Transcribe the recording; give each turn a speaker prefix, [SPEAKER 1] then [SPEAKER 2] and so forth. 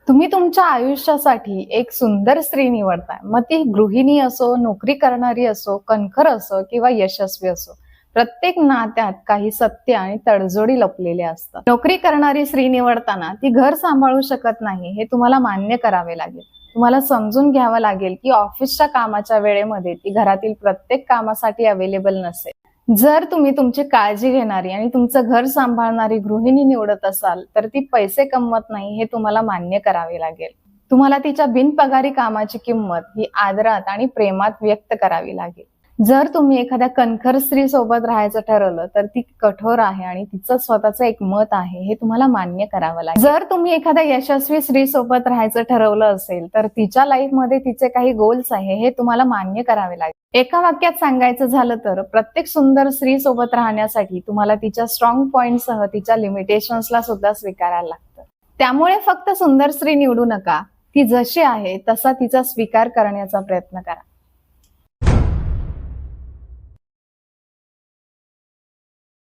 [SPEAKER 1] तुम्ही तुमच्या आयुष्यासाठी एक सुंदर स्त्री निवडताय, मग ती गृहिणी असो, नोकरी करणारी असो, कणखर असो किंवा यशस्वी असो. प्रत्येक नात्यात काही सत्य आणि तडजोडी लपलेल्या असतात. नोकरी करणारी स्त्री निवडताना ती घर सांभाळू शकत नाही हे तुम्हाला मान्य करावे लागेल. तुम्हाला समजून घ्यावं लागेल की ऑफिसच्या कामाच्या वेळेमध्ये ती घरातील प्रत्येक कामासाठी अवेलेबल नसेल. जर तुम्ही तुमची काळजी घेणारी आणि तुमचं घर सांभाळणारी गृहिणी निवडत असाल, तर ती पैसे कमवत नाही हे तुम्हाला मान्य करावे लागेल. तुम्हाला तिच्या बिनपगारी कामाची किंमत ही आदरात आणि प्रेमात व्यक्त करावी लागेल. जर तुम्ही एखाद्या कणखर स्त्री सोबत राहायचं ठरवलं, तर ती कठोर आहे आणि तिचं स्वतःचं एक मत आहे हे तुम्हाला मान्य करावं लागेल. जर तुम्ही एखाद्या यशस्वी स्त्री सोबत राहायचं ठरवलं असेल, तर तिच्या लाईफमध्ये तिचे काही गोल्स आहे हे तुम्हाला मान्य करावे लागेल. एका वाक्यात सांगायचं झालं तर प्रत्येक सुंदर स्त्री सोबत राहण्यासाठी तुम्हाला तिच्या स्ट्रॉंग पॉइंटसह तिच्या लिमिटेशन्सला सुद्धा स्वीकारायला लागतं. त्यामुळे फक्त सुंदर स्त्री निवडू नका, ती जशी आहे तसा तिचा स्वीकार करण्याचा प्रयत्न करा.